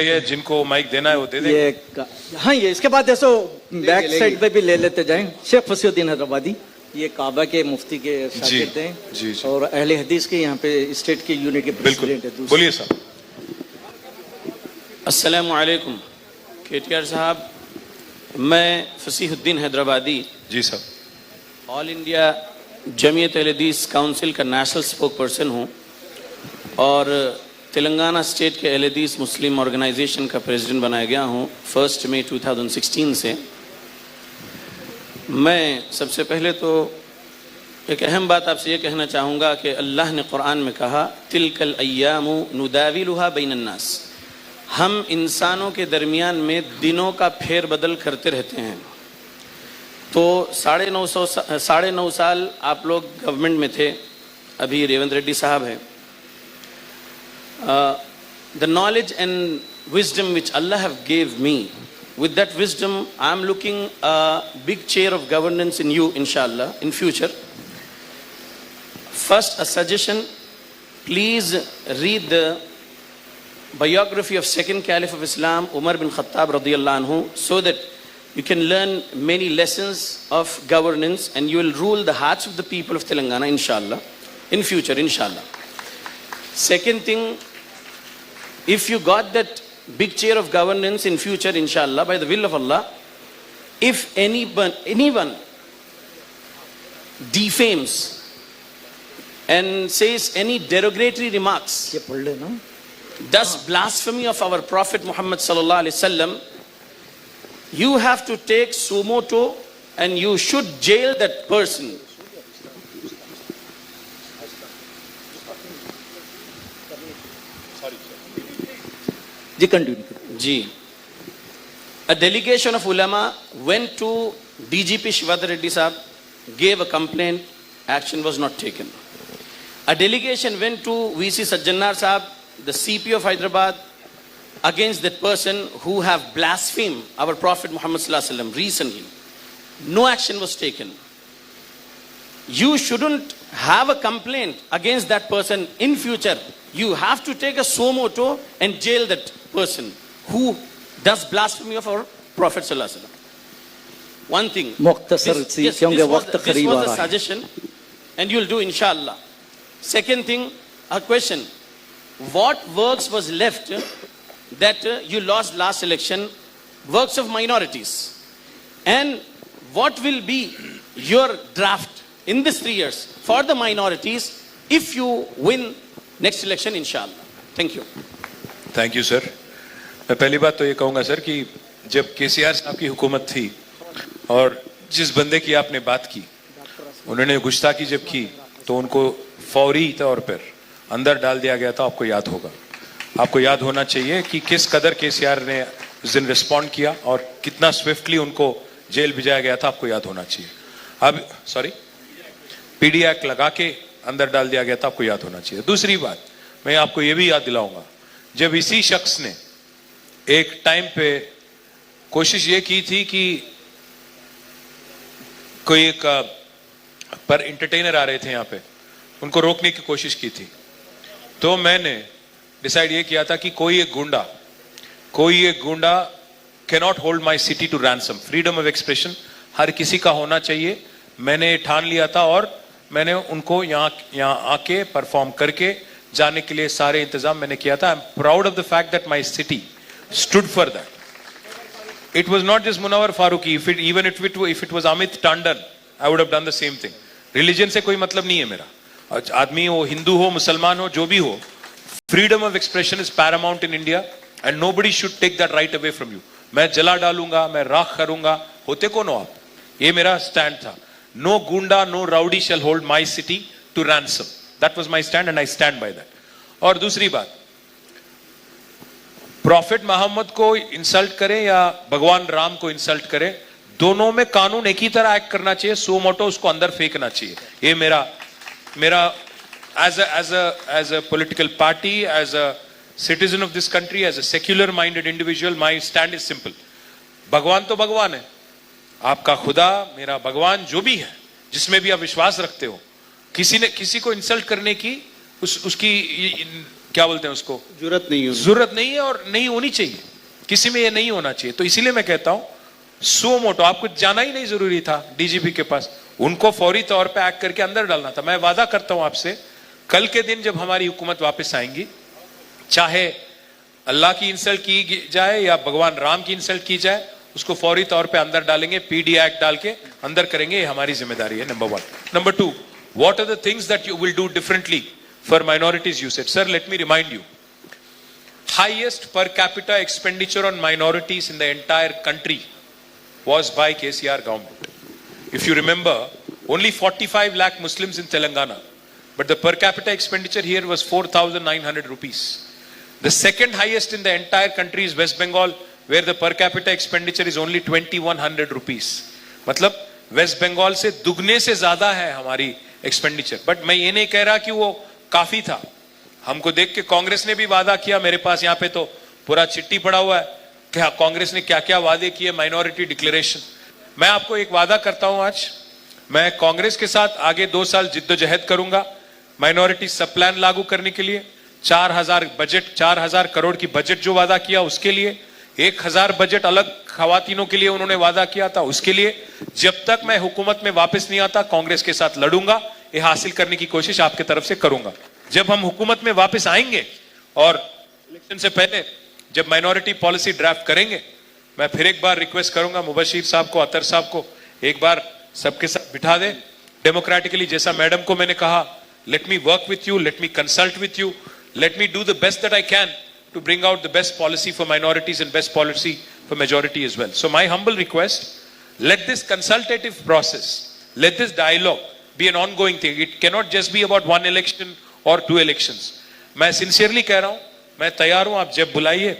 ये जिनको माइक देना है वो दे दें। हाँ, ये इसके बाद ऐसो बैक साइड पे भी ले लेते जाएं। शेख फसीउद्दीन हैदराबादी, ये काबा के मुफ्ती के शागिर्द हैं जी। और अहले हदीस के यहाँ पे स्टेट की यूनिट के प्रेसिडेंट है। बोलिए साहब। अस्सलामु अलैकुम KTR साहब, मैं फसीहुद्दीन हैदराबादी जी साहब, ऑल इंडिया जमीयत अहले हदीस काउंसिल का नेशनल स्पोक पर्सन हूँ और तेलंगाना स्टेट के अहले हदीस मुस्लिम ऑर्गेनाइजेशन का प्रेसिडेंट बनाया गया हूँ 1 मई 2016 से। मैं सबसे पहले तो एक अहम बात आपसे ये कहना चाहूँगा कि अल्लाह ने कुरान में कहा तिलकल अय्यामु नुदाविलुहा बैनन्नास, हम इंसानों के दरमियान में दिनों का फेर बदल करते रहते हैं। तो 9.5 साल आप लोग गवर्नमेंट में थे, अभी रेवंत रेड्डी साहब हैं। The knowledge and wisdom which Allah have gave me, with that wisdom I am looking a big chair of governance in you, inshallah, in future. First, a suggestion, please read the biography of second Caliph of Islam, Umar bin Khattab radiyallahu anhu, so that you can learn many lessons of governance and you will rule the hearts of the people of Telangana, inshallah, in future, inshallah. Second thing, if you got that big chair of governance in future, inshallah, by the will of Allah, if anyone defames and says any derogatory remarks, thus blasphemy of our Prophet Muhammad sallallahu alaihi wasallam, you have to take sumo to and you should jail that person. Ji. A delegation of ulama went to DGP Shivadar Reddy Sahab, gave a complaint, action was not taken. A delegation went to VC Sajjanar Sahab, the CP of Hyderabad, against that person who have blasphemed our Prophet Muhammad sallallahu alaihi wasallam recently. No action was taken. You shouldn't have a complaint against that person in future. You have to take a sumo to and jail that person who does blasphemy of our Prophet sallallahu alaihi wasallam. One thing, this was the suggestion and you'll do inshallah. Second thing, a question, what works was left that you lost last election, works of minorities, and what will be your draft in these 3 years for the minorities if you win next election, inshallah. Thank you. Thank you sir. मैं पहली बात तो ये कहूँगा sir कि जब KCR साहब की हुकूमत थी और जिस बंदे की आपने बात की, उन्होंने गुस्ताखी जब की तो उनको फौरी तौर पर अंदर डाल दिया गया था। आपको याद होगा, आपको याद होना चाहिए कि किस कदर KCR ने उस दिन रिस्पॉन्ड किया और कितना स्विफ्टली उनको जेल भिजाया गया था। आपको याद होना चाहिए। अब PD एक्ट लगा के अंदर डाल दिया गया था। आपको याद होना चाहिए। दूसरी बात, मैं आपको यह भी याद दिलाऊंगा, जब इसी शख्स ने एक टाइम पे कोशिश ये की थी कि कोई एक पर एंटरटेनर आ रहे थे यहाँ पे, उनको रोकने की कोशिश की थी, तो मैंने डिसाइड ये किया था कि कोई एक गुंडा can not hold my city to ransom. Freedom of expression हर किसी का होना चाहिए। मैंने ठान लिया था और मैंने उनको यहाँ आके परफॉर्म करके जाने के लिए सारे इंतजाम मैंने किया था। I am proud of the fact that my city stood for that. It was not just Munawar Faruqui, if it was Amit Tandon, I would have done the same thing. Religion से कोई मतलब नहीं है मेरा। आदमी हो, हिंदू हो, मुसलमान हो, जो भी हो, freedom of expression is paramount in India and nobody should take that right away from you. मैं जला डालूंगा, मैं राख करूंगा, होते कौन हो आप? ये मेरा स्टैंड था। नो गुंडा, no rowdy shall hold my city to ransom. That was my stand and I stand by that. और दूसरी बात, प्रॉफिट मोहम्मद को इंसल्ट करें या भगवान राम को इंसल्ट करें, दोनों में कानून एक ही तरह एक्ट करना चाहिए। सो मोटो उसको अंदर फेंकना चाहिए। ये मेरा as a political party, as a citizen of this country, as a secular minded individual, my stand is simple. भगवान तो भगवान है, आपका खुदा, मेरा भगवान, जो भी है, जिसमें भी आप विश्वास रखते हो, किसी को इंसल्ट करने की उसकी क्या बोलते हैं उसको, जरूरत नहीं है और नहीं होनी चाहिए, किसी में ये नहीं होना चाहिए। तो इसीलिए मैं कहता हूं सो मोटो, आपको जाना ही नहीं जरूरी था डीजीपी के पास, उनको फौरी तौर पे एक्ट करके अंदर डालना था। मैं वादा करता हूं आपसे, कल के दिन जब हमारी हुकूमत वापस आएंगी, चाहे अल्लाह की इंसल्ट की जाए या भगवान राम की इंसल्ट की जाए, उसको फौरी तौर पे अंदर डालेंगे, पीडी एक्ट डाल के अंदर करेंगे, ये हमारी जिम्मेदारी है, number 1। Number 2, what are the things that you will do differently for minorities? You said, sir let me remind you, highest per capita expenditure on minorities in the entire country was by KCR government. If you remember, only 45 lakh Muslims in Telangana, but the per capita expenditure here was 4,900 rupees. The second highest in the entire country is West Bengal, where the per capita expenditure is only 2,100 rupees. मतलब waste Bengal से दुगने से ज्यादा है हमारी expenditure. But मैं ये नहीं कह रहा कि वो काफी था, हमको देख के कांग्रेस ने भी वादा किया, मेरे पास यहाँ पे तो पूरा चिट्ठी पड़ा हुआ है कि कांग्रेस ने क्या क्या वादे किए, माइनॉरिटी डिक्लेरेशन। मैं आपको एक वादा करता हूं आज, मैं कांग्रेस के साथ आगे 2 साल जिद्दोजहद करूंगा माइनॉरिटी सब प्लान लागू करने के लिए। 4,000 करोड़ की बजट जो वादा किया उसके लिए, 1,000 बजट अलग खवातीनों के लिए उन्होंने वादा किया था उसके लिए। जब तक मैं हुकूमत में वापस नहीं आता, कांग्रेस के साथ लड़ूंगा, ये हासिल करने की कोशिश आपके तरफ से करूंगा। जब हम हुकूमत में वापस आएंगे और इलेक्शन से पहले जब माइनॉरिटी पॉलिसी ड्राफ्ट करेंगे, मैं फिर एक बार रिक्वेस्ट करूंगा मुबशीर साहब को, अतर साहब को, एक बार सबके साथ बिठा दे डेमोक्रेटिकली, जैसा मैडम को मैंने कहा, let me work with you, let me consult with you, let me do the best that I can to bring out the best policy for minorities and best policy for majority as well. So my humble request, let this consultative process, let this dialogue be an ongoing thing. It cannot just be about 1 election or 2 elections. मैं sincerely कह रहा हूं, मैं तैयार हूं, आप जब बुलाइए